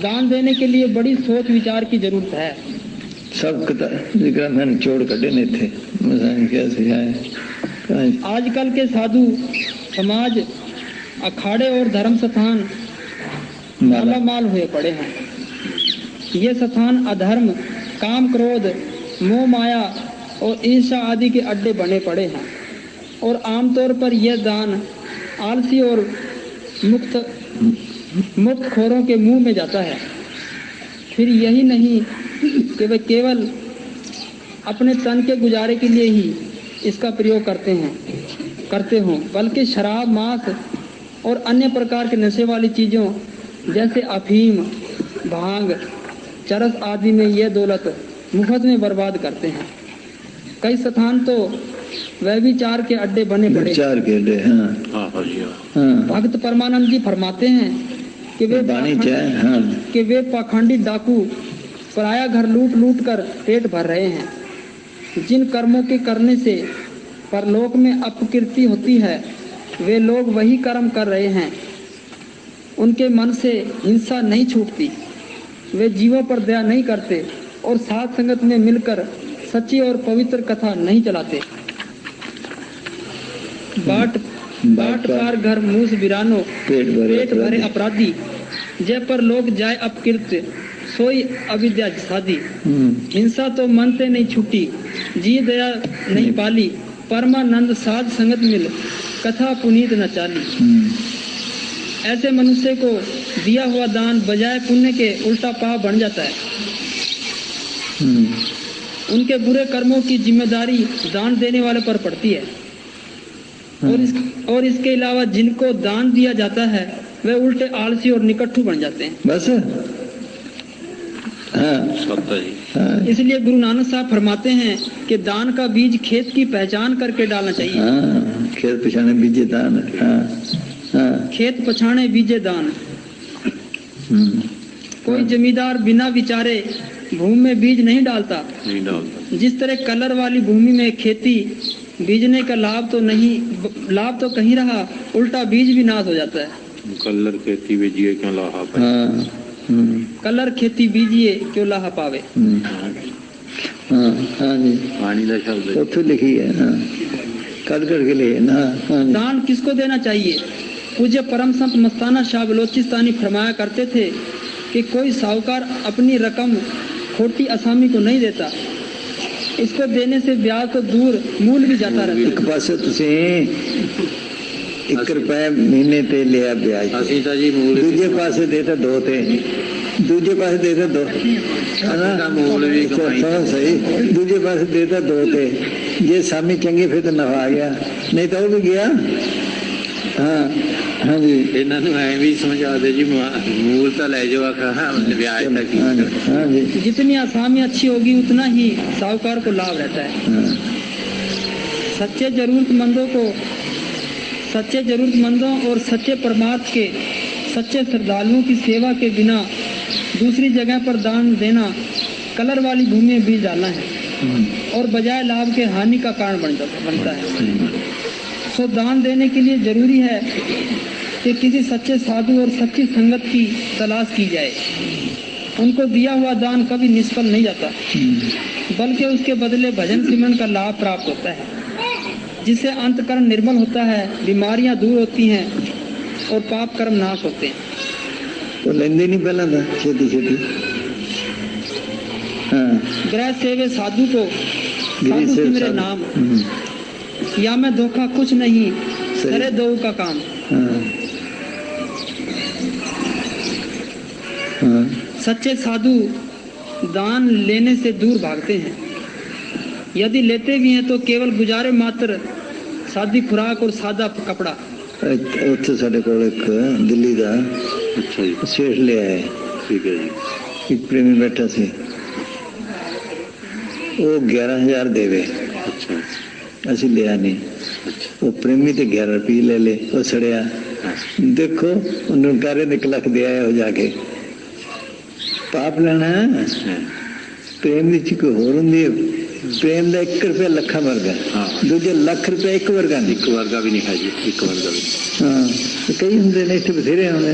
दान देने के लिए बड़ी सोच विचार की जरूरत है। सब मैंने छोड़ कटे नहीं थे क्या सिखाए। आजकल के साधु समाज अखाड़े और धर्म स्थान मालामाल हुए पड़े हैं। ये स्थान अधर्म, काम, क्रोध, मोह, माया और ईर्ष्या आदि के अड्डे बने पड़े हैं और आमतौर पर यह दान आलसी और मुक्त खोरों के मुंह में जाता है। फिर यही नहीं कि वे केवल अपने तन के गुजारे के लिए ही इसका प्रयोग करते हों, बल्कि शराब, मांस और अन्य प्रकार के नशे वाली चीज़ों जैसे अफीम, भांग, चरस आदि में यह दौलत मुफ्त में बर्बाद करते हैं। कई स्थान तो व्यभिचार के अड्डे बने पड़े। भक्त परमानंद जी फरमाते हैं कि वे पाखंडी डाकू पराया घर लूट कर पेट भर रहे हैं। जिन कर्मों के करने से परलोक में अपकीर्ति होती है, वे लोग वही कर्म कर रहे हैं। उनके मन से हिंसा नहीं छूटती, वे जीवों पर दया नहीं करते और साथ संगत में मिलकर सच्ची और पवित्र कथा नहीं चलाते। बाट पार घर मूस बिरानो पेट भरे अपराधी, जय पर लोग जाए अपकृत्य सोई अविद्या साधी। हिंसा तो मन से नहीं छूटी, जी दया नहीं पाली, परमानंद साध संगत मिल कथा पुनीत न चाली। ऐसे मनुष्य को दिया हुआ दान बजाय पुण्य के उल्टा पाप बन जाता है। उनके बुरे कर्मों की जिम्मेदारी दान देने वाले पर पड़ती है और इसके अलावा जिनको दान दिया जाता है वे उल्टे आलसी और निकट्ठू बन जाते हैं। बस इसलिए गुरु नानक साहब फरमाते हैं कि दान का बीज खेत की पहचान करके डालना चाहिए। खेत पछाने बीजे दान। खेत पछाने बीजे दान। कोई जमींदार बिना विचारे भूमि में बीज नहीं डालता। जिस तरह कलर वाली भूमि में खेती बीजने का लाभ तो कहीं रहा, उल्टा बीज भी नाश हो जाता है। कलर खेती बीजिए क्यों लाहा पावे। कलर खेती बीजिए क्यों लाहा पावे। पानी का शब्द तो लिखी है कर के लिए ना। दान किसको देना चाहिए? पूज्य परम संत मस्ताना शाह बलोचिस्तानी फरमाया करते थे कि कोई साहूकार अपनी रकम खोटी असामी को नहीं देता, इसको देने से ब्याज तो दूर मूल भी जाता रहता है। एक पासे तुसी 1 रुपया महीने ते लिया ब्याज, दूजे पासे देता 2 थे, दूजे पासे देता 2 सही, दूजे पासे देता 2 थे। जे सामी चंगी फिर तो नफा आ गया, नहीं तो वो भी गया। हाँ जी, इन्होंने भी समझा दे जी, मूल तो ले जाओ ब्याज तक। हाँ जी, जितनी आसामी अच्छी होगी उतना ही साहूकार को लाभ रहता है। सच्चे जरूरतमंदों और सच्चे परमार्थ के सच्चे श्रद्धालुओं की सेवा के बिना दूसरी जगह पर दान देना कलर वाली भूमि में बीज डालना है और बजाय लाभ के हानि का कारण बनता है। तो दान देने के लिए जरूरी है कि किसी सच्चे साधु और सच्ची संगत की तलाश की जाए। उनको दिया हुआ दान कभी निष्फल नहीं जाता, बल्कि उसके बदले भजन सिमरन का लाभ प्राप्त होता है, जिससे अंतकरण निर्मल होता है, बीमारियां दूर होती हैं और पाप कर्म नाश होते हैं। तो लेंदे नहीं पहला था खेती ग्रह सेवे साधु को साधु मेरे नाम, या मैं धोखा कुछ नहीं करे दो का काम। सच्चे साधु दान लेने से दूर भागते हैं। यदि लेते भी हैं तो केवल गुजारे मात्र सादी खुराक और सादा कपड़ा। उत्थे साडे कोल एक दिल्ली दा शेष ले आए। ठीक है जी। एक प्रेमी बैठा सी, वो 11,000 देवे। अच्छा, असी लिया नहीं। वो प्रेमी ते 11 रुपये ले ले, वो सड़िया। देखो उन्होंने कार्य निकल दिया है, हो जाके पाप लेना है। प्रेम की चीज कोई होर होंगी। प्रेम का 1 रुपया लखा वर्गा, दूजे लाख रुपया एक वर्गा भी नहीं है जी, एक वर्गा भी। हाँ, कई होंगे ने, इतने बथेरे होंगे।